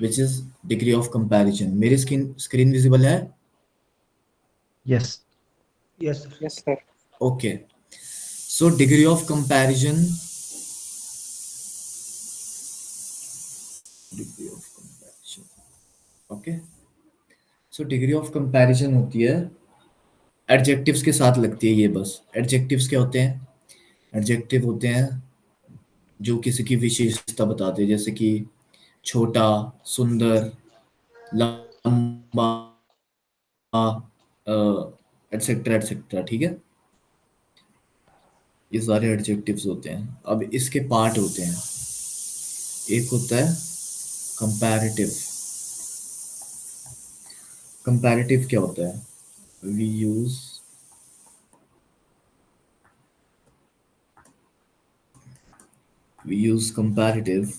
Which is degree of comparison. मेरी screen visible है? Yes. Yes sir. Yes sir. Okay, so degree of comparison, degree of comparison, okay, so degree of comparison होती है, adjectives के साथ लगती है ये। बस एडजेक्टिव्स क्या होते हैं? एडजेक्टिव होते हैं जो किसी की विशेषता बताते हैं, जैसे कि छोटा, सुंदर, लंबा, एटसेट्रा एटसेट्रा। ठीक है, ये सारे एडजेक्टिव्स होते हैं। अब इसके पार्ट होते हैं, एक होता है कंपैरेटिव। कंपैरेटिव क्या होता है? We use comparative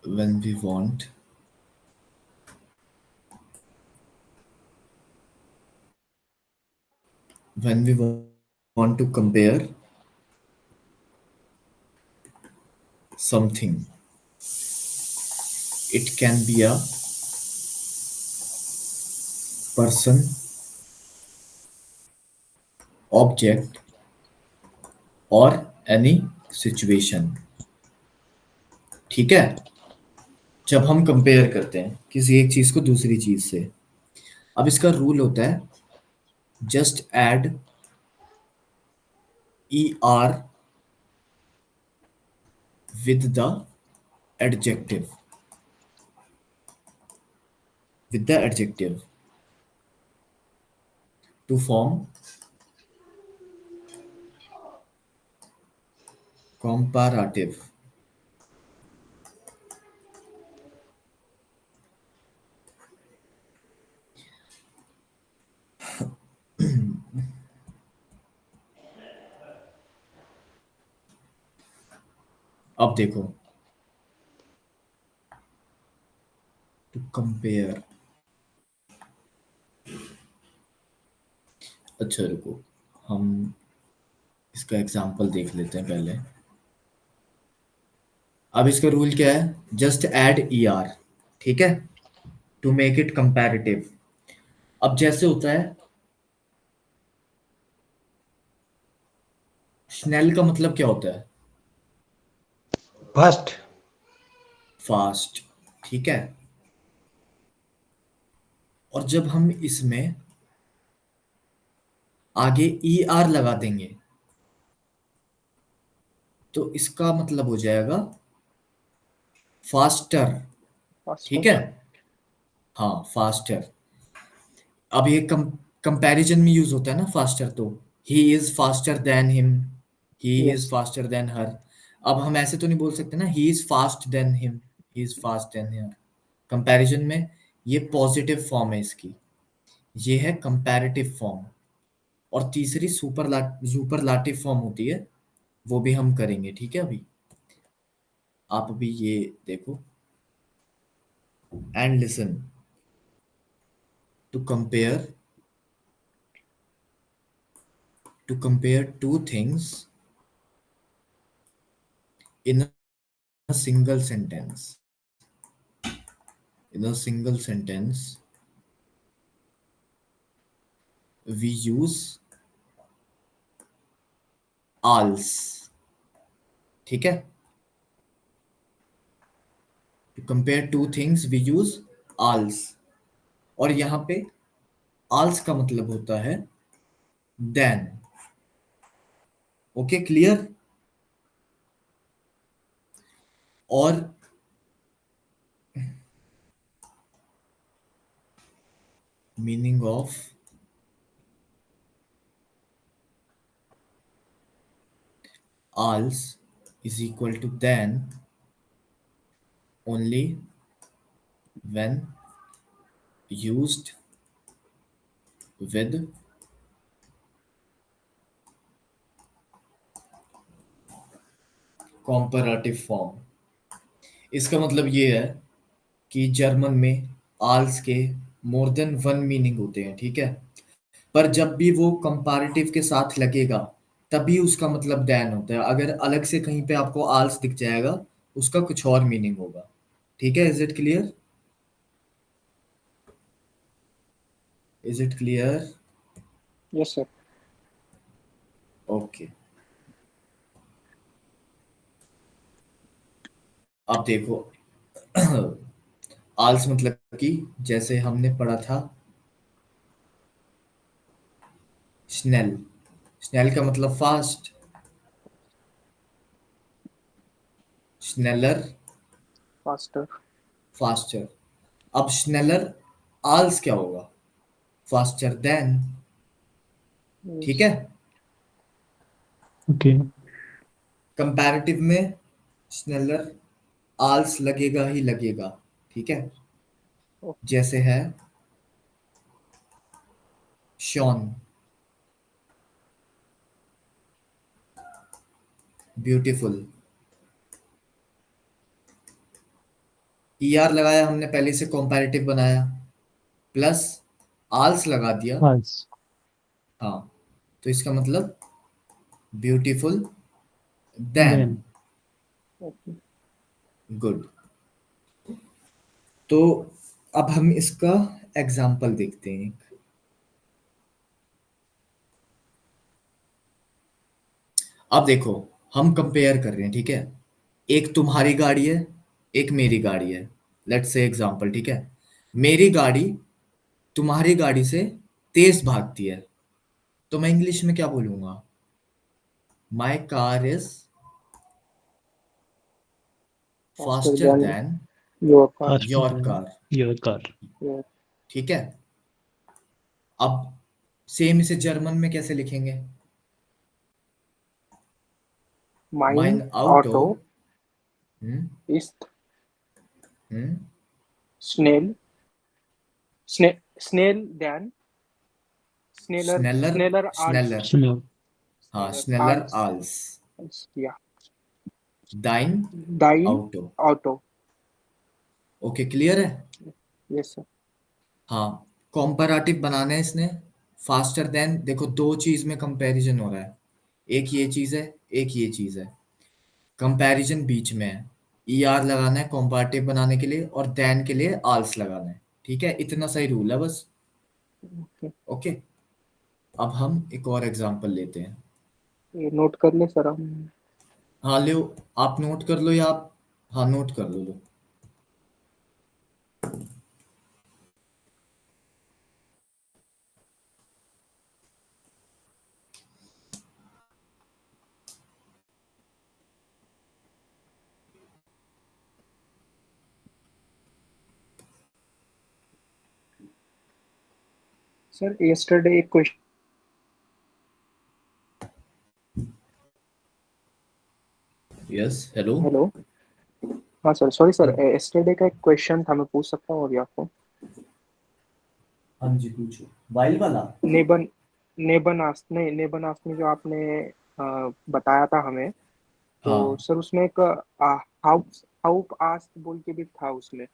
when we want to compare something. It can be a person, object or any situation। ठीक है, जब हम कंपेयर करते हैं किसी एक चीज को दूसरी चीज से, अब इसका रूल होता है just add ER with the adjective, to form comparative। अब देखो, टू कंपेयर, अच्छा रुको, हम इसका एग्जांपल देख लेते हैं पहले। अब इसका रूल क्या है? जस्ट ऐड ER, ठीक है, टू मेक इट कंपैरेटिव। अब जैसे होता है, स्नेल का मतलब क्या होता है? फास्ट। फास्ट, ठीक है। और जब हम इसमें आगे ER लगा देंगे तो इसका मतलब हो जाएगा फास्टर। ठीक है, हाँ फास्टर। अब ये कंपैरिजन में यूज होता है ना फास्टर, तो he is faster than him, he is yes. Faster than her. अब हम ऐसे तो नहीं बोल सकते ना, he is fast than him, he is fast than her. Comparison में ये पॉजिटिव फॉर्म है इसकी, ये है कंपैरेटिव फॉर्म। और तीसरी सुपरलाटिव फॉर्म होती है, वो भी हम करेंगे। ठीक है, अभी आप अभी ये देखो and listen. To compare, two things in a single sentence, we use als। ठीक है, to compare two things we use als। और यहां पे als का मतलब होता है then। Okay, clear? और meaning of als is equal to then only when used with comparative form। इसका मतलब ये है कि जर्मन में आल्स के मोर देन वन मीनिंग होते हैं। ठीक है, पर जब भी वो कंपैरेटिव के साथ लगेगा तभी उसका मतलब देन होता है। अगर अलग से कहीं पे आपको आल्स दिख जाएगा, उसका कुछ और मीनिंग होगा। ठीक है, is it clear? Is it clear? Yes sir. Okay, अब देखो आल्स मतलब कि जैसे हमने पढ़ा था स्नेल। स्नेल का मतलब फास्ट, स्नेलर, फास्टर। फास्टर। अब स्नेलर आल्स क्या होगा? Faster than. ठीक यस। है, ओके। कंपैरेटिव में स्नेलर आल्स लगेगा ही लगेगा। ठीक है, जैसे है शॉन, ब्यूटीफुल। ईआर लगाया हमने, पहले से कंपैरेटिव बनाया, प्लस आल्स लगा दिया। पास। हाँ, तो इसका मतलब beautiful than. Than. Okay. Good. तो अब हम इसका एग्जाम्पल देखते हैं। अब देखो, हम कंपेयर कर रहे हैं, ठीक है? एक तुम्हारी गाड़ी है, एक मेरी गाड़ी है। लेट्स से एग्जाम्पल, ठीक है? मेरी गाड़ी तुम्हारी गाड़ी से तेज भागती है, तो मैं इंग्लिश में क्या बोलूंगा? My car is faster faster than than your car. Faster your than car. Your car. ठीक है, अब सेम इसे जर्मन में कैसे लिखेंगे? माइन माइन ऑटो। ऑटो हम्म, इस्ट हम्म, स्नेल स्नेल देन स्नेलर स्नेलर, स्नेलर आल्स। स्नेलर। सुनो। हाँ, स्नेलर स्नेलर आल्स। आल्स या दाइन दाइन ऑटो। ऑटो। ओके, क्लियर है? Yes sir. हाँ, कॉम्पैरेटिव बनाना है इसने। फास्टर देन, देखो दो चीज में कंपैरिजन हो रहा है, एक ये चीज है, एक ये चीज है। कंपैरिजन बीच में है। ई आर लगाना है कॉम्पैरेटिव बनाने के लिए, और देन के लिए आल्स लगाना है। ठीक है, इतना सही रूल है बस। ओके, ओके, अब हम एक और एग्जांपल लेते हैं। ये नोट कर ले सर हम। हाँ लो, आप नोट कर लो, या आप, हाँ नोट कर लो। सर यस्टरडे एक क्वेश्चन। Yes, hello. हेलो। हाँ सर, सॉरी सर, यस्टरडे का एक क्वेश्चन था, मैं पूछ सकता हूँ अभी आपको? हाँ जी, पूछो। वाइल वाला। नेबन नेबन आस्ट नहीं, नेबन आस्ट में जो आपने बताया था हमें, तो हाँ, सर उसमें एक हाउ हाउ आस्ट बोल के भी था उसमें।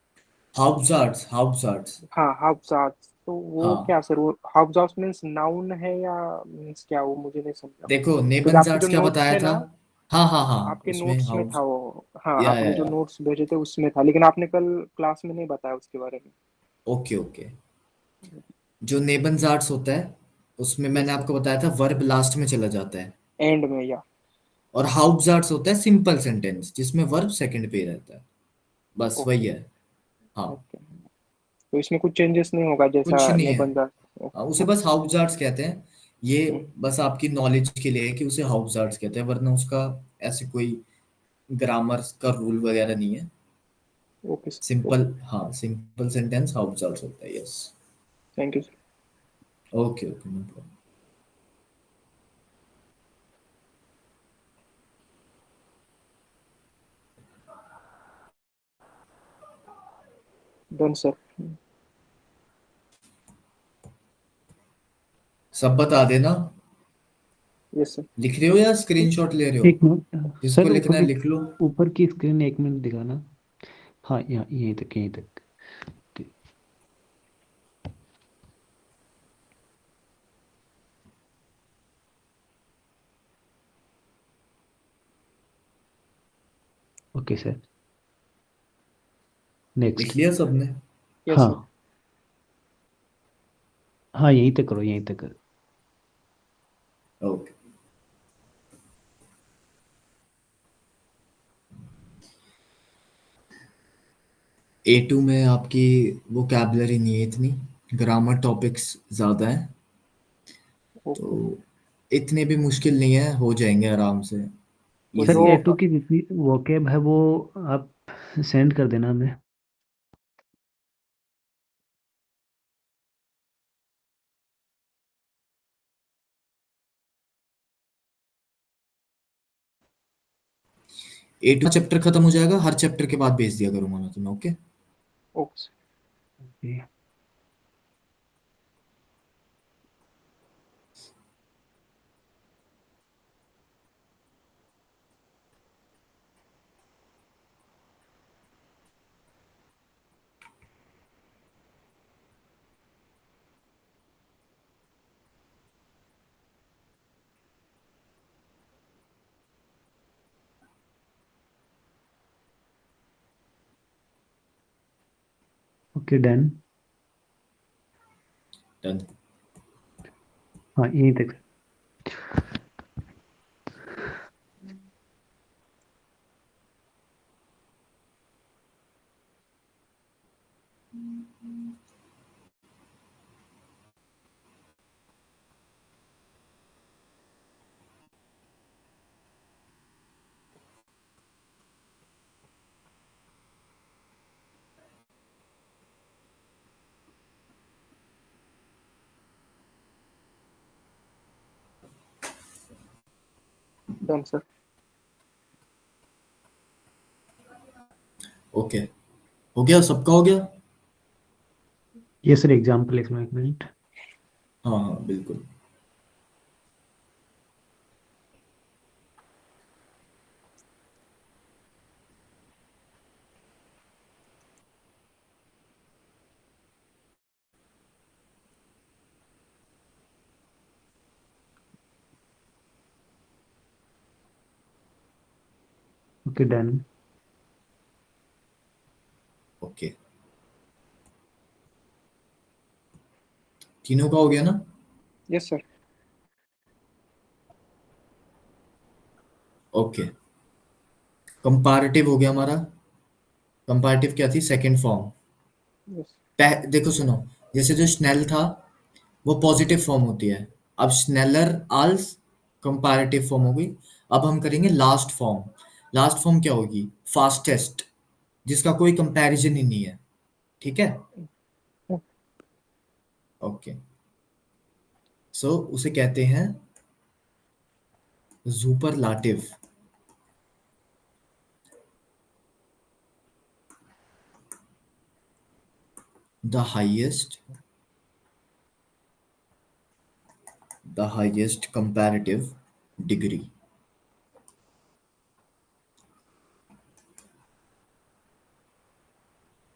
हाउप्जार्ड्स, हाउप्जार्ड्स। हाँ हाउ आस्ट, तो वो हाँ, क्या सर, वो हाउ आस्ट मीन्स नाउन है या मीन्स क्या, वो मुझे नहीं समझा। देखो क्योंकि आपके नेबनजार्ड्स जो क्या नोट्स बताया है था। ना, हाँ हाँ हाँ, आपके उसमें नोट्स में हाउस। था वो। हाँ, या आपने जो या नोट्स भेजे थे उसमें था, लेकिन आपने कल क्लास में नहीं बताया उसके बारे में। Okay okay. जो नेबनजार्ड्स होता है, उसमें मैंने यस सर। आपको बताया था वर्ब लास्ट में चला जाता है। एंड में या। और हाउप्जार्ड्स होता है सिंपल सेंटेंस, जिसमें वर्ब सेकंड पे रहता है। बस वही ओके। है। हाँ, ओके, तो इसमें कुछ चेंजेस नहीं होगा कुछ जैसा नहीं है। निबंध। उसे ओके। बस हाउप्जार्ड्स कहते हैं। ये बस आपकी नॉलेज के लिए है कि उसे हाउप्जार्ड्स कहते हैं, वरना उसका ऐसे कोई ग्रामर का रूल वगैरह नहीं है। Okay sir, simple, okay. हाँ सिंपल सेंटेंस हाउप्जार्ड्स होता है, yes. Thank you sir. Okay okay, no problem. Done sir. सब बता देना। Yes sir. लिख रहे हो या स्क्रीनशॉट ले रहे हो? एक मिनट जिसको सर, लिखना है लिख लो। ऊपर की स्क्रीन एक मिनट दिखाना। हाँ, यहाँ यहीं तक, यहीं तक। ओके सर, लिख नेक्स्ट। लिया सबने? यस हाँ सर। हाँ, यहीं तक करो, यहीं तक करो। ओके। A2 में आपकी वोकैबुलरी नहीं है इतनी, ग्रामर टॉपिक्स ज़्यादा हैं, तो ओके। इतने भी मुश्किल नहीं है, हो जाएंगे आराम से, वो सर इजी जो है। A2 की जितनी वोकेब है वो आप सेंड कर देना हमें। A2 चैप्टर खत्म हो जाएगा, हर चैप्टर के बाद भेज दिया करूंगा मैं तुम्हें, okay? Okay sir. Okay okay done. Done. हाँ यहीं तक। Done sir. ओके, हो गया, सबका हो गया? ये सर एग्जाम्पल, एक मिनट। हाँ हाँ बिल्कुल। Okay done. ओके, तीनों का हो गया ना? Yes sir. ओके, कंपैरेटिव हो गया हमारा। कंपैरेटिव क्या थी? Second form. यस। देखो सुनो, जैसे जो स्नेल था वो पॉजिटिव फॉर्म होती है, अब स्नेलर आल्स कंपैरेटिव फॉर्म हो गई। अब हम करेंगे लास्ट फॉर्म। लास्ट फॉर्म क्या होगी? फास्टेस्ट, जिसका कोई कंपैरिजन ही नहीं है, ठीक है? ओके, सो उसे कहते हैं superlative. The highest comparative degree.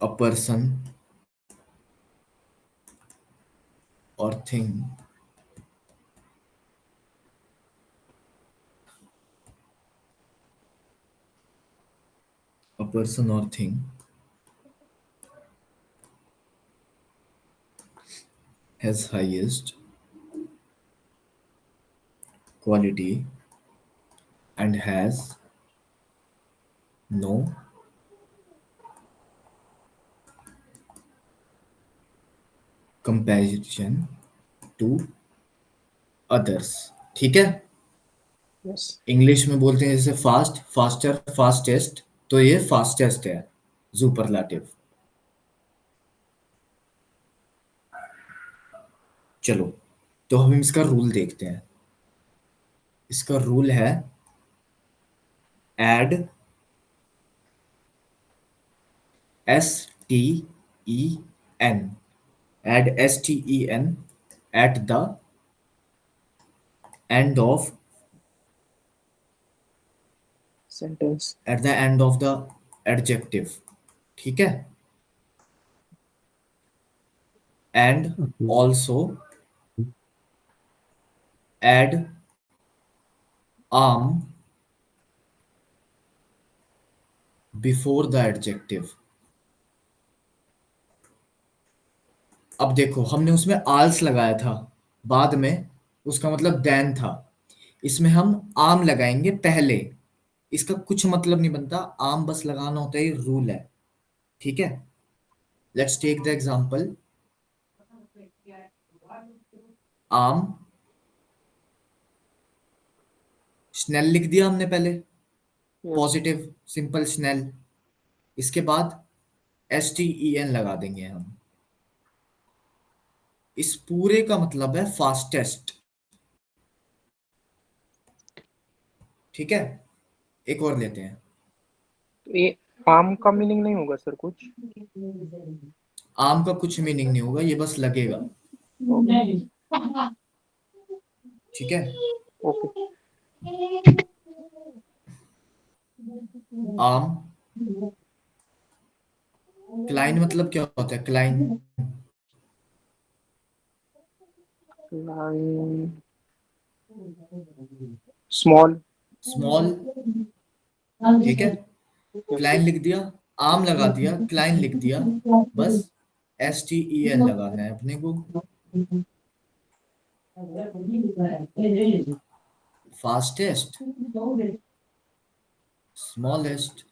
A person or thing a person or thing has highest quality and has no comparison to others, ठीक है? यस। इंग्लिश में बोलते हैं जैसे फास्ट, फास्टर, फास्टेस्ट, तो ये फास्टेस्ट है, सुपरलाटिव। चलो, तो हम इसका रूल देखते हैं। इसका रूल है add STEN, add STEN at the end of sentence. the adjective, ठीक है? And okay also add arm before the adjective. अब देखो हमने उसमें आल्स लगाया था, बाद में उसका मतलब देन था। इसमें हम आम लगाएंगे पहले। इसका कुछ मतलब नहीं बनता, आम बस लगाना होता है, ये रूल है। ठीक है, लेट्स टेक द एग्जांपल। आम, स्नेल लिख दिया हमने पहले, यस पॉजिटिव सिंपल स्नेल। इसके बाद STEN लगा देंगे हम। इस पूरे का मतलब है फास्टेस्ट। ठीक है, एक और लेते हैं। तो ये आम का मीनिंग नहीं होगा सर कुछ? आम का कुछ मीनिंग नहीं होगा, ये बस लगेगा। ओके ठीक है, ओके आम। क्लाइन मतलब क्या होता है? क्लाइन, लाइन स्मॉल। स्मॉल। ठीक है, क्लाइन लिख दिया, आम लगा दिया, क्लाइन लिख दिया, बस STEN लगाना है अपने को। Fastest, smallest.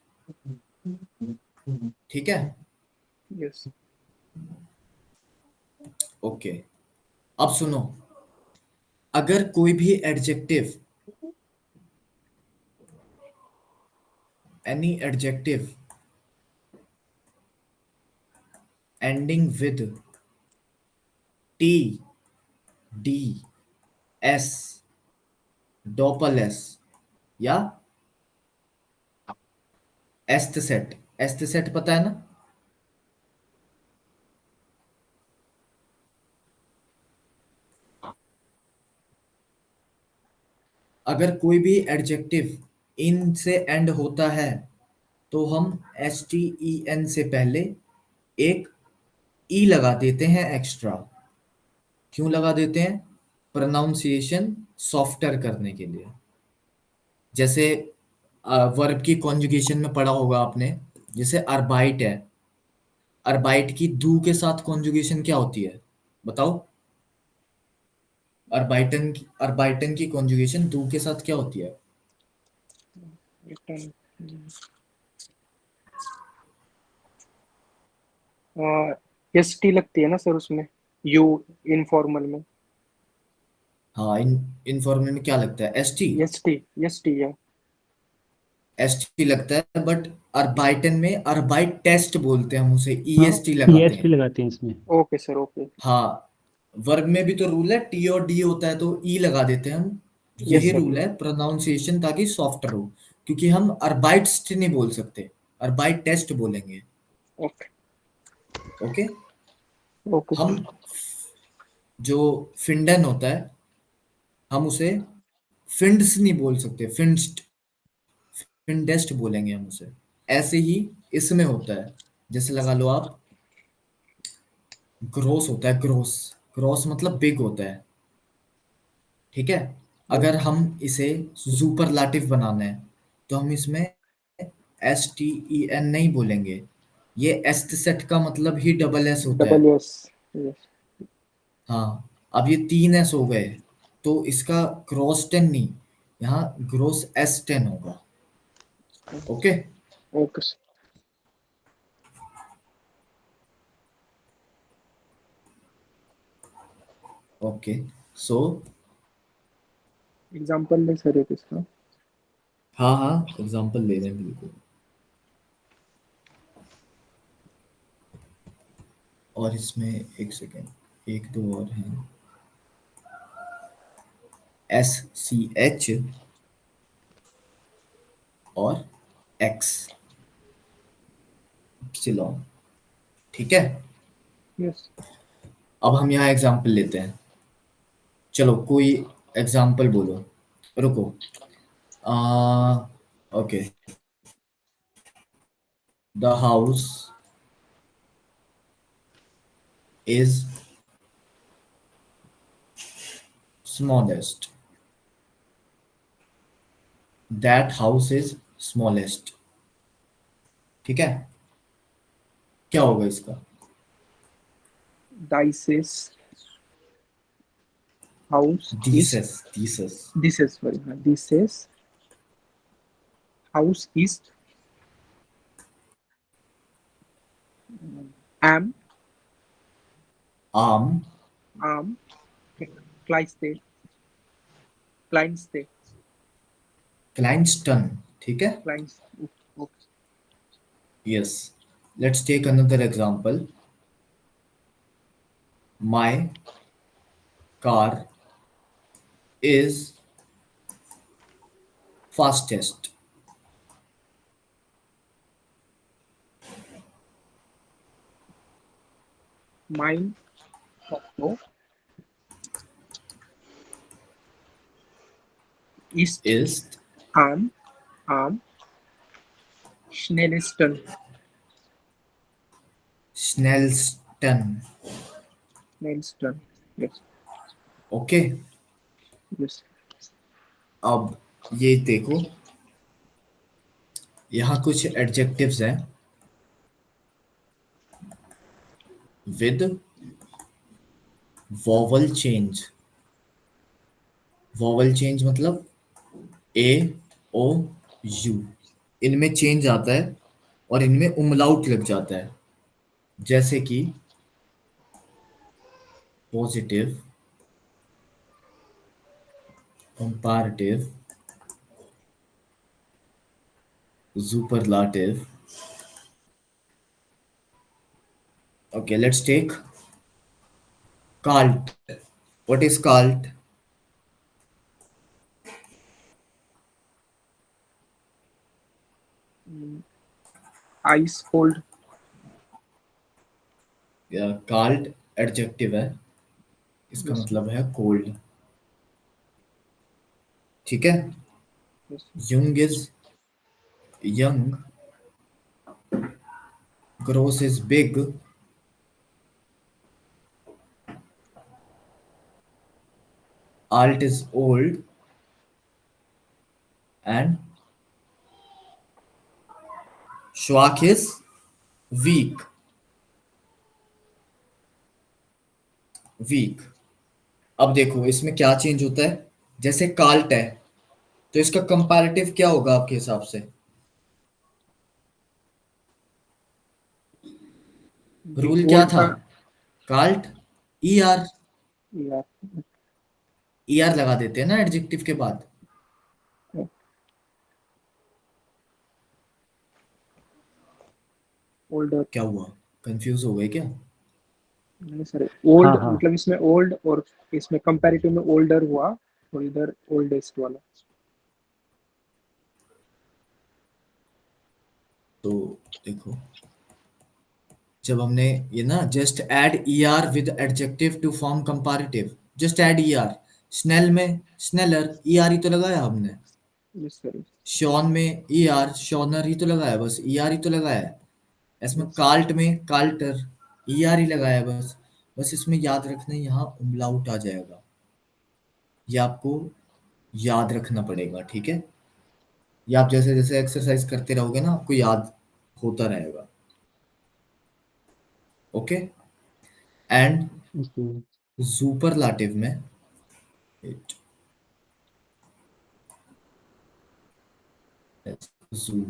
ठीक है, यस ओके। अब सुनो, अगर कोई भी adjective, any adjective ending with T, D, S, डॉपल S या एस्ट सेट। एस्ट सेट पता है ना? अगर कोई भी एडजेक्टिव इन से एंड होता है तो हम STEN से पहले एक ई लगा देते हैं एक्स्ट्रा। क्यों लगा देते हैं? प्रोनाउंसिएशन सॉफ्टर करने के लिए। जैसे वर्ब की कॉन्जुगेशन में पढ़ा होगा आपने, जैसे अर्बाइट है, अर्बाइट की दू के साथ कॉन्जुगेशन क्या होती है? बताओ। अर्बाइटन की कॉन्जुगेशन दू के साथ क्या होती है? एस टी लगती है ना सर उसमें, यू इनफॉर्मल में। हाँ, इनफॉर्मल में क्या लगता है? एस टी या ST लगता है, बट अर्बाइटन में अर्बाइट टेस्ट बोलते हैं हम उसे, हाँ EST लगाते EST हैं। लगाते हैं इसमें। Okay sir okay. हाँ, वर्ब में भी तो रूल है, T और D होता है तो E लगा देते हैं हम। यस यही सर रूल यस। है प्रोनाउंसिएशन, ताकि सॉफ्टर हो। क्योंकि हम अर्बाइट्स नहीं बोल सकते, अर्बाइट टेस्ट बोलेंगे। Okay okay. ओके हम सर। जो फिंडन होता है, हम उसे फिंड्स नहीं बोल सकते, फिंस्ट, फिंडेस्ट बोलेंगे हम उसे। ऐसे ही इसमें होता है, जैसे लगा लो आप, ग्रोस होता है, ग्रोस। ग्रोस मतलब बिग होता है। ठीक है, अगर हम इसे सुपरलाटिव बनाना है तो हम इसमें STEN नहीं बोलेंगे। ये एस्ट सेट का मतलब ही डबल एस होता है। Double S. यस हाँ, अब ये तीन एस हो गए, तो इसका क्रॉस टेन नहीं, यहाँ ग्रोस S10 होगा। Okay. Okay sir. Okay, so example दे सर एक इसका। हाँ हाँ, एग्जांपल ले रहे हैं बिल्कुल। और इसमें एक सेकेंड, एक दो और हैं। SCH और X, एप्सिलॉन। ठीक है, यस अब हम यहाँ एग्जांपल लेते हैं। चलो कोई एग्जांपल बोलो, रुको। Okay, the house is smallest, that house is smallest. ठीक है, क्या होगा इसका? डाइसेस हाउस ईस्ट, दीसस, दीसस। दिस इज सॉरी, हाँ दिस इज हाउस ईस्ट एम आम, आम क्लाइस्टे क्लाइंस्टे क्लाइंस्टन, ठीक है। क्लाइंस okay yes, let's take another example. My car is fastest. माइन ऑटो ईस्ट इज आम आम स्नेलिस्टन स्नेल्स्टन। स्नेलिस्टन यस ओके, यस अब ये देखो, यहाँ कुछ एडजेक्टिव्स हैं with vowel change. Vowel change मतलब ए ओ यू, इनमें चेंज आता है और इनमें उमलाउट लग जाता है, जैसे कि positive, comparative, superlative. Okay, let's take cult. What is cult? आइस कोल्ड या cult एडजेक्टिव है, इसका यस मतलब है कोल्ड। ठीक है, yes young is young, gross is big, alt is old, and schwach is weak। Weak. अब देखो इसमें क्या चेंज होता है, जैसे काल्ट है तो इसका कंपैरेटिव क्या होगा आपके हिसाब से? दी रूल क्या ओल्ड था? का काल्ट ई आर, या ई आर लगा देते हैं ना एडजेक्टिव के बाद। ओल्डर क्या हुआ, कंफ्यूज हो गए क्या? नहीं सर हाँ ओल्ड हाँ मतलब इसमें ओल्ड और इसमें कंपैरेटिव में ओल्डर हुआ और इधर ओल्डेस्ट वाला तो देखो, जब हमने ये ना just add E R with adjective to form comparative, just add E R. स्नेल में स्नेलर, ई आर ही तो लगाया हमने। यस सर शॉन में ई आर, शॉनर ही तो लगाया, बस ई आर ही तो लगाया है। इसमें यस काल्ट में काल्टर, ई आर ही लगाया है बस। बस इसमें याद रखना, यहाँ उमलाउट आ जाएगा, ये आपको याद रखना पड़ेगा, ठीक है। ये आप जैसे जैसे एक्सरसाइज करते रहोगे ना, आपको याद होता रहेगा। ओके, एंड जी सुपरलाटिव में जू,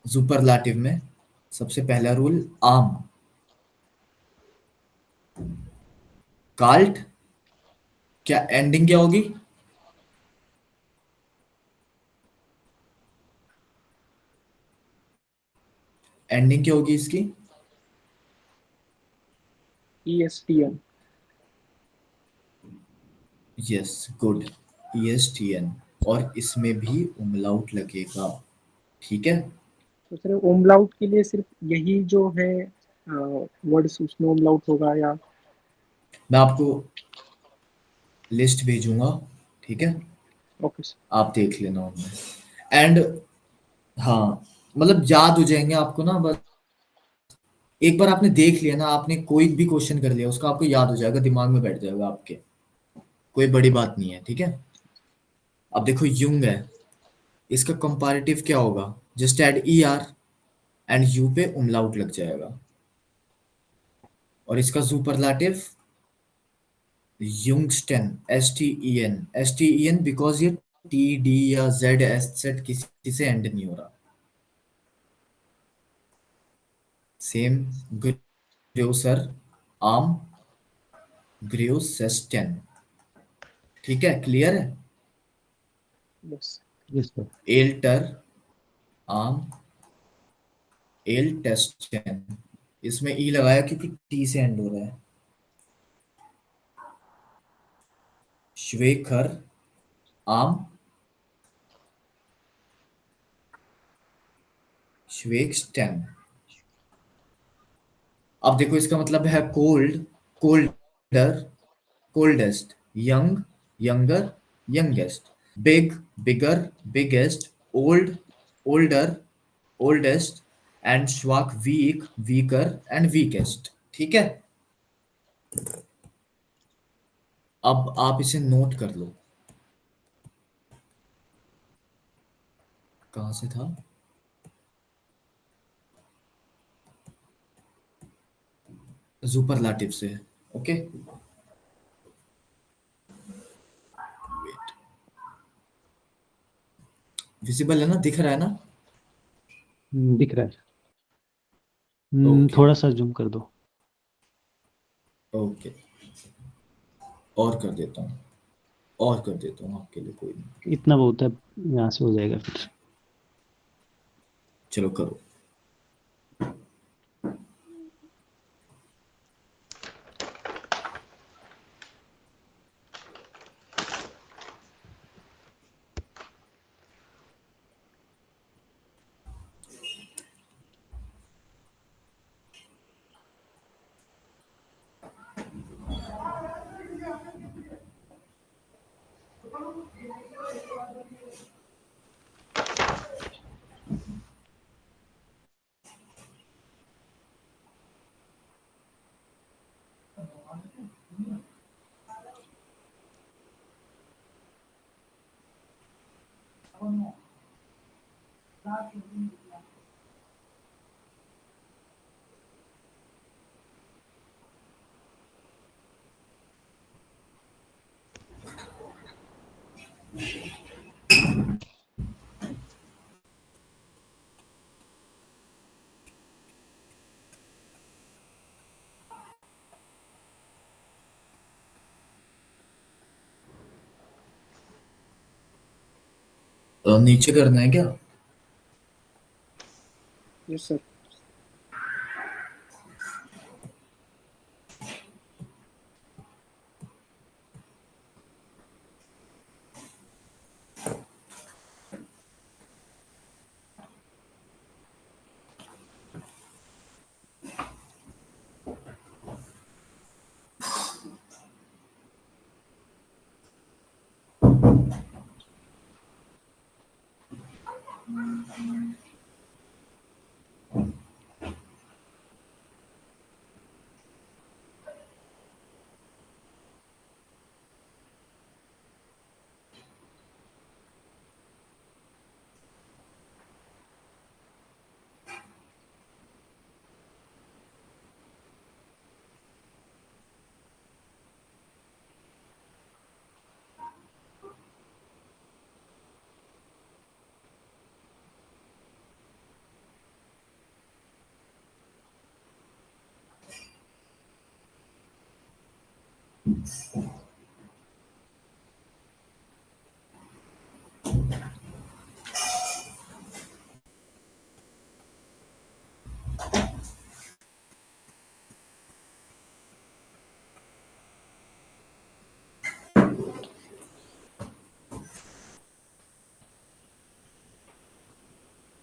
सुपरलाटिव में सबसे पहला रूल आम, काल्ट, क्या एंडिंग क्या होगी? एंडिंग क्या होगी इसकी? ESTN yes, good, ESTN। और इसमें भी उमलाउट लगेगा, ठीक है। तो सर ओमलाउट के लिए सिर्फ यही जो है वर्ड्स उसमें ओमलाउट होगा या मैं आपको लिस्ट भेजूंगा, ठीक है, ओके सर आप देख लेना उनमें। एंड हाँ, मतलब याद हो जाएंगे आपको ना, बस एक बार आपने देख लिया ना, आपने कोई भी क्वेश्चन कर लिया उसका, आपको याद हो जाएगा, दिमाग में बैठ जाएगा आपके, कोई बड़ी बात नहीं है, ठीक है। अब देखो युंग है, इसका कंपैरेटिव क्या होगा? Just add E R and U पे उमलाउट लग जाएगा। और इसका सुपरलाटिव युंगस्टेन, S T E N because ये टी डी या जेड एस सेट किसी से एंड नहीं हो रहा। सेम ग्रोसर, आर्म, ग्रेयोसेस्टेन। ठीक है, क्लियर है? यस। Yes sir. एल्टर, आर्म, एल टेस्टेन। इसमें ई लगाया क्योंकि टी से एंड हो रहा है। श्वेखर, आर्म, श्वेक्सटेन। अब देखो इसका मतलब है cold, colder, coldest, young, younger, youngest, big, bigger, biggest, old, older, oldest, and श्वाक, वीक, वीकर, एंड वीकेस्ट। ठीक है, अब आप इसे नोट कर लो। कहां से था? सुपरलाटिव से। ओके, विजिबल है ना, दिख रहा है ना? दिख रहा है। ओके, थोड़ा सा जूम कर दो। ओके, और कर देता हूँ, और कर देता हूँ आपके लिए, कोई नहीं। इतना बहुत है, यहाँ से हो जाएगा फिर। चलो करो। नीचे करना है क्या? Yes sir.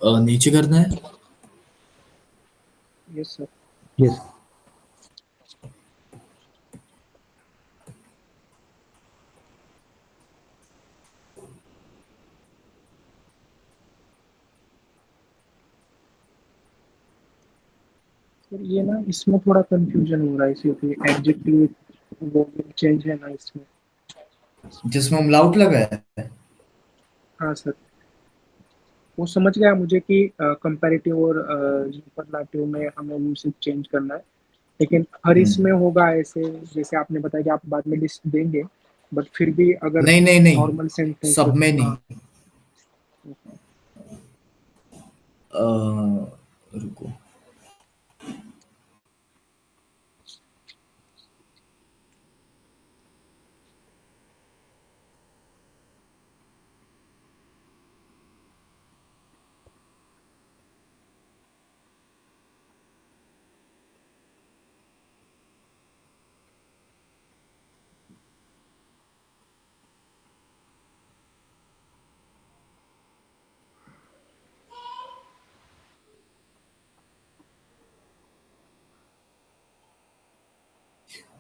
नीचे करना है। Yes sir. यस। सर ये ना इसमें थोड़ा कंफ्यूजन हो रहा है, इसी पे एडजेक्टिव वो चेंज है ना इसमें। जिसमें अमलाउट लगा है। हाँ सर, वो समझ गया मुझे कि कंपैरेटिव और सुपरलाटिव में हमें यूसेज चेंज करना है, लेकिन हर इसमें हम्म। होगा ऐसे, जैसे आपने बताया कि आप बाद में लिस्ट देंगे, बट फिर भी अगर नहीं नहीं नहीं, नॉर्मल सेंटेंस हो सब में तो हाँ। नहीं। रुको।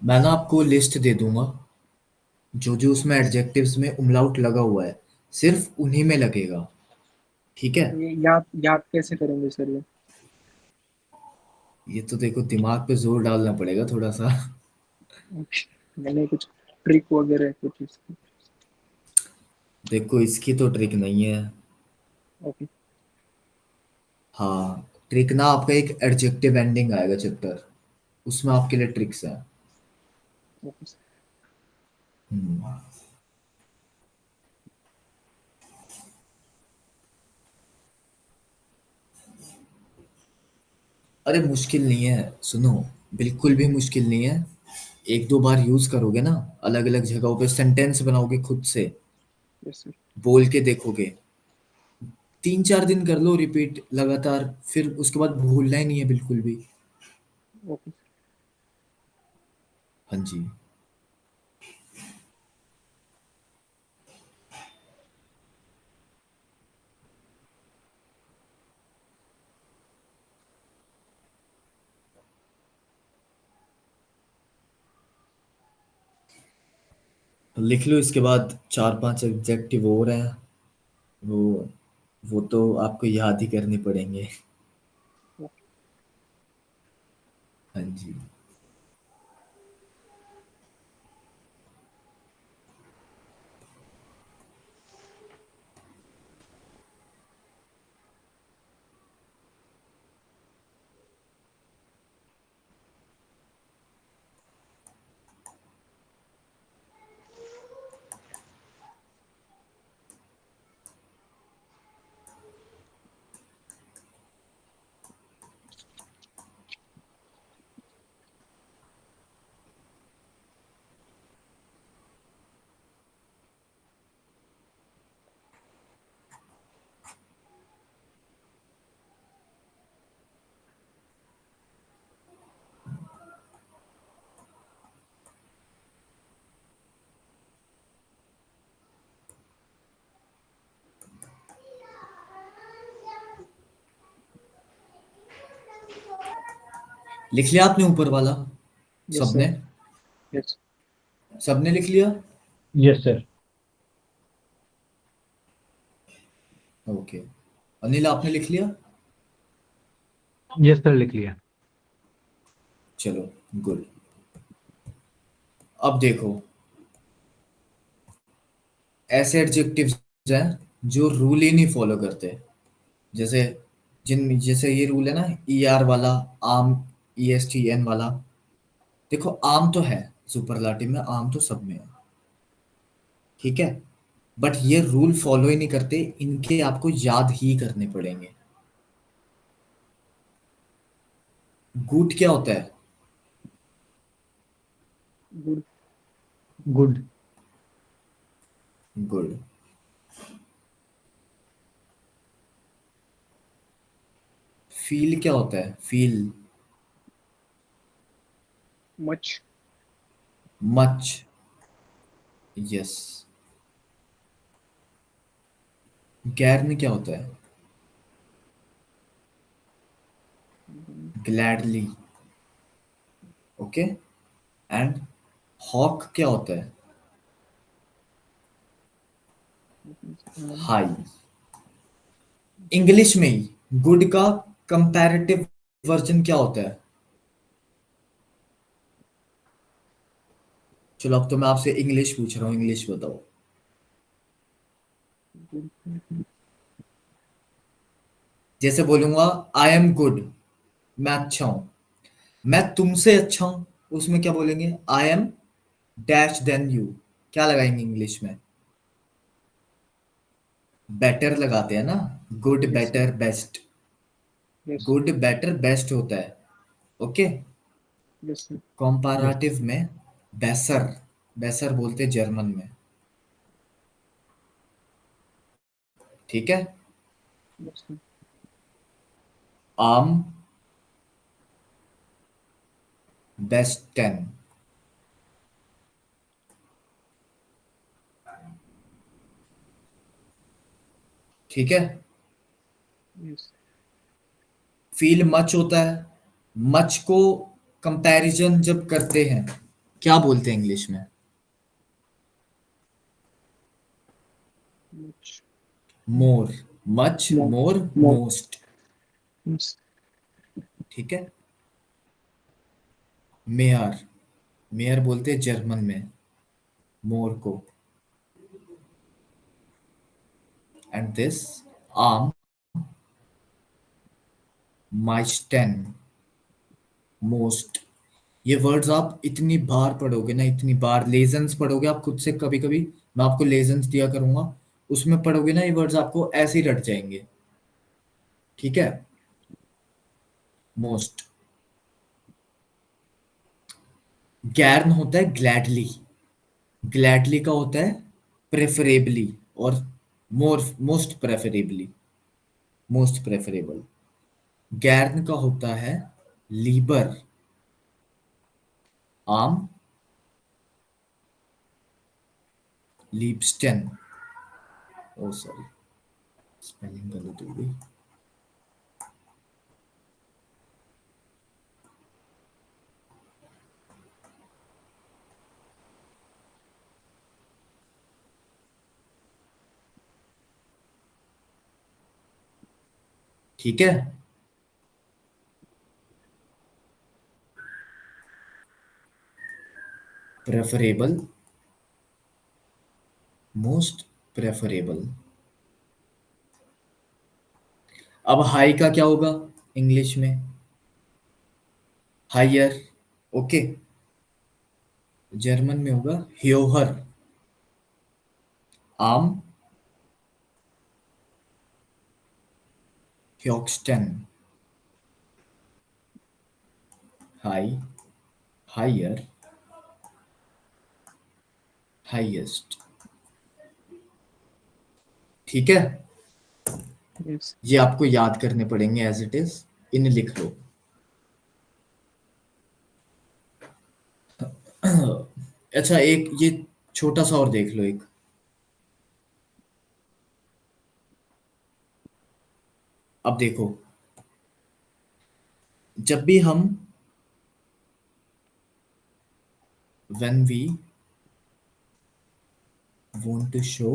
मैं ना आपको लिस्ट दे दूंगा, जो जो उसमें एडजेक्टिव्स में उमलाउट लगा हुआ है सिर्फ उन्हीं में लगेगा, ठीक है। ये याद याद कैसे करेंगे सर ये? ये तो देखो दिमाग पे जोर डालना पड़ेगा थोड़ा सा। मैंने कुछ ट्रिक वगैरह कुछ इसकी? देखो इसकी तो ट्रिक नहीं है। ओके। हाँ, ट्रिक ना आपका एक एडजेक्टिव एंडिंग आएगा चैप्टर, उसमें आपके लिए ट्रिक्स हैं। Okay sir. हम्म। अरे मुश्किल नहीं है, सुनो, बिल्कुल भी मुश्किल नहीं है। एक दो बार यूज करोगे ना, अलग अलग जगहों पे सेंटेंस बनाओगे खुद से, यस सर। बोल के देखोगे, 3 4 दिन कर लो रिपीट लगातार, फिर उसके बाद भूलना ही नहीं है बिल्कुल भी। ओके। हाँ जी। तो लिख लो, इसके बाद 4 5 एग्जेक्टिव और हैं, वो वो तो आपको याद ही करने पड़ेंगे। ओके। हाँ जी। लिख लिया आपने ऊपर वाला? Yes sir. सबने? यस। सबने लिख लिया? Yes sir. ओके। अनिल आपने लिख लिया? यस सर, लिख लिया। चलो, गुड। अब देखो, ऐसे एडजेक्टिव्स हैं जो रूल ही नहीं फॉलो करते, जैसे जैसे ये रूल है ना, ई आर वाला, आम, ई एस टी एन वाला। देखो आम तो है, सुपरलाटिव में आम तो सब में है, ठीक है, बट ये रूल फॉलो ही नहीं करते, इनके आपको याद ही करने पड़ेंगे। गुड क्या होता है? गुड। गुड। गुड। फील क्या होता है? Feel? Much. Much. Yes. Garand क्या होता है? ग्लैडली। ओके। एंड हॉक क्या होता है? हाई। इंग्लिश में ही गुड का कंपैरेटिव वर्जन क्या होता है? चलो अब तो मैं आपसे इंग्लिश पूछ रहा हूँ, इंग्लिश बताओ। जैसे बोलूंगा आई एम गुड, मैं अच्छा हूं, मैं तुमसे अच्छा हूं, उसमें क्या बोलेंगे, I am dash than you, क्या लगाएंगे इंग्लिश में, बेटर लगाते हैं ना, good yes sir, better best, yes, good better best होता है, okay. Yes sir, comparative yes में बेसर, बेसर बोलते हैं जर्मन में, ठीक है। यस सर, आम बेस्टन, ठीक है। यस, फील मच होता है, मच को कंपैरिजन जब करते हैं क्या बोलते हैं इंग्लिश में, मच, मोर, मच मोर, मोर मोर, मोस्ट, यस, ठीक है। मेयर, मेयर बोलते हैं जर्मन में मोर को, एंड दिस आर्म माइस्टेन मोस्ट, ये वर्ड्स आप इतनी बार पढ़ोगे ना, इतनी बार लेजेंस पढ़ोगे आप खुद से, कभी कभी मैं आपको लेजेंस दिया करूंगा, उसमें पढ़ोगे ना ये वर्ड्स आपको ऐसे ही रट जाएंगे, ठीक है। मोस्ट, गैर्न होता है ग्लैडली, ग्लैडली का होता है प्रेफरेबली, और more most preferably, most preferable, गैर्न का होता है लीबर, आम लीबस्टन, ओ सॉरी स्पेलिंग गलत हो गई, ठीक है। Preferable, most preferable. अब हाई का क्या होगा इंग्लिश में, हायर, ओके, जर्मन में होगा ह्योहर, आम ह्योक्स्टन, हाई हायर हाईएस्ट, ठीक है। यस, ये आपको याद करने पड़ेंगे एज इट इज, इन्हें लिख लो। अच्छा एक ये छोटा सा और देख लो, एक अब देखो, जब भी हम when we want to show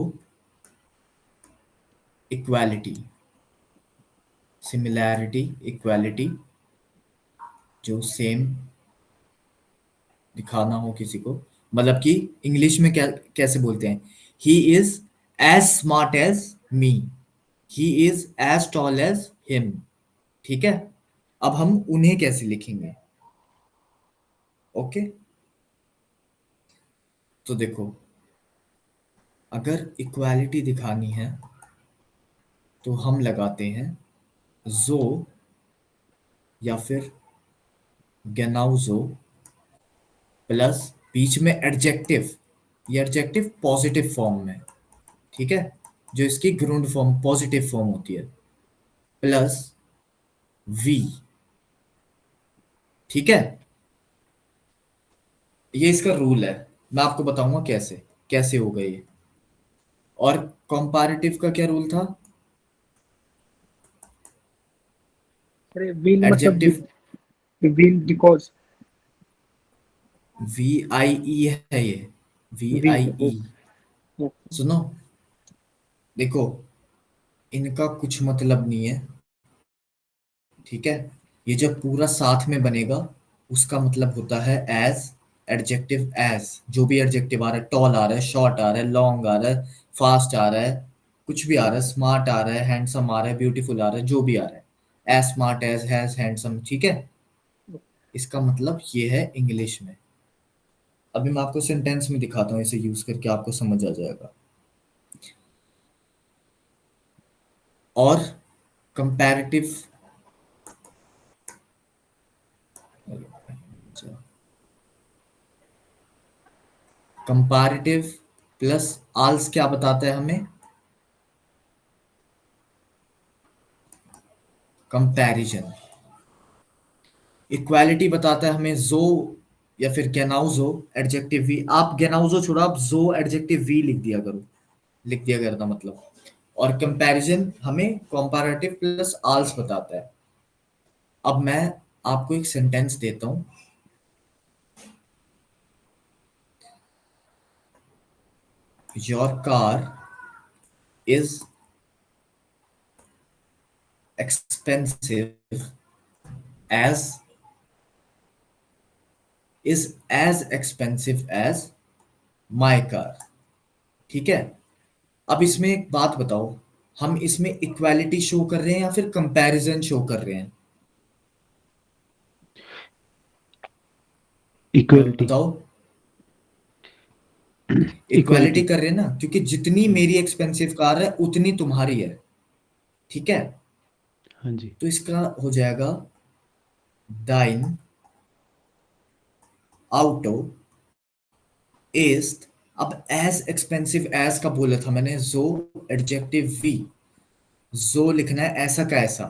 equality, similarity, equality, जो सेम दिखाना हो किसी को, मतलब कि इंग्लिश में क्या कैसे बोलते हैं, he is as smart as me, he is as tall as him, ठीक है। अब हम उन्हें कैसे लिखेंगे, ओके। तो देखो, अगर इक्वालिटी दिखानी है तो हम लगाते हैं जो या फिर गेनाउजो प्लस बीच में एडजेक्टिव, ये एडजेक्टिव पॉजिटिव फॉर्म में, ठीक है, जो इसकी ग्राउंड फॉर्म पॉजिटिव फॉर्म होती है, प्लस वी, ठीक है। ये इसका रूल है, मैं आपको बताऊंगा कैसे कैसे होगा ये। और कंपैरेटिव का क्या रूल था, अरे व्हील मतलब एडजेक्टिव, व्हील बिकॉज, वी आई ई है ये, वी आई व्हील, ई, सुनो, देखो इनका कुछ मतलब नहीं है, ठीक है। ये जब पूरा साथ में बनेगा उसका मतलब होता है एज, एडजेक्टिव एज, जो भी एडजेक्टिव आ रहा है, टॉल आ रहा है, शॉर्ट आ रहा है, लॉन्ग आ रहा है, फास्ट आ रहा है, कुछ भी आ रहा है, स्मार्ट आ रहा है, हैंडसम आ रहा है, ब्यूटीफुल आ रहा है, जो भी आ रहा है, as smart as has handsome, ठीक है। इसका मतलब ये है इंग्लिश में। अभी मैं आपको सेंटेंस में दिखाता हूँ, इसे यूज करके आपको समझ आ जाएगा। और कंपैरेटिव कंपैरेटिव प्लस आल्स क्या बताता है हमें? कंपैरिजन। इक्वालिटी बताता है हमें जो या फिर गेनाउजो एडजेक्टिव वी। आप गेनाउजो छोड़ो, आप जो एडजेक्टिव वी लिख दिया करो, लिख दिया करना मतलब। और कंपैरिजन हमें कंपैरेटिव प्लस आल्स बताता है। अब मैं आपको एक सेंटेंस देता हूं। Your car is expensive as is as expensive as my car, ठीक है। अब इसमें एक बात बताओ, हम इसमें इक्वालिटी शो कर रहे हैं या फिर कंपैरिजन शो कर रहे हैं? इक्वलिटी। बताओ। Equality equality. कर रहे हैं ना, क्योंकि जितनी मेरी एक्सपेंसिव कार है उतनी तुम्हारी है, ठीक है। हाँ जी। तो इसका हो जाएगा दाइन आउटो इज। अब एज एक्सपेंसिव एज का बोला था मैंने, जो एडजेक्टिव वी, जो लिखना है ऐसा का ऐसा।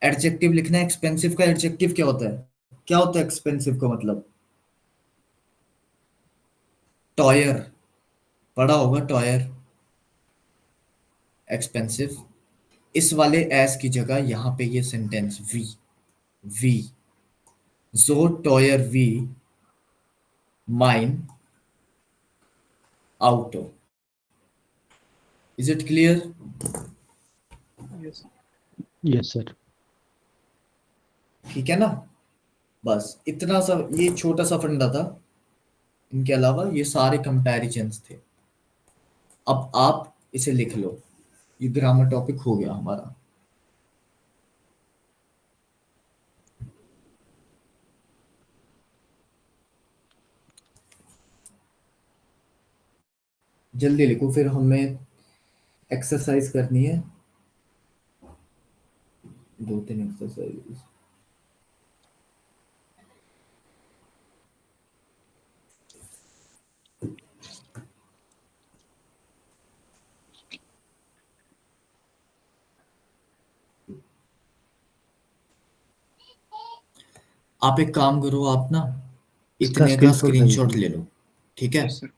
एडजेक्टिव लिखना है एक्सपेंसिव का एडजेक्टिव क्या होता है? क्या होता है एक्सपेंसिव का मतलब? टॉयर, पढ़ा होगा टॉयर। एक्सपेंसिव। इस वाले एस की जगह यहां पे ये सेंटेंस वी, वी जो टॉयर वी माइन आउटो। Is it clear? Yes. Yes sir. ठीक है ना। बस इतना सा, ये छोटा सा फंडा था। इनके अलावा ये सारे कंपैरिजंस थे। अब आप इसे लिख लो। ये ग्रामर टॉपिक हो गया हमारा। जल्दी लिखो, फिर हमें एक्सरसाइज करनी है, 2-3 एक्सरसाइज। आप एक काम करो, आप ना इसका इतने का स्क्रीनशॉट भेज स्क्रीनशॉट दो। ले लो, ठीक है। Yes sir.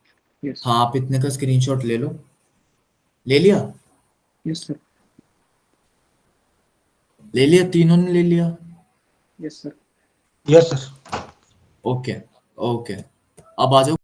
यस। हाँ, आप इतने का स्क्रीनशॉट ले लो। ले लिया? Yes sir. ले लिया, तीनों ने ले लिया? Yes sir. Yes sir. Okay, okay. अब आ जाओ।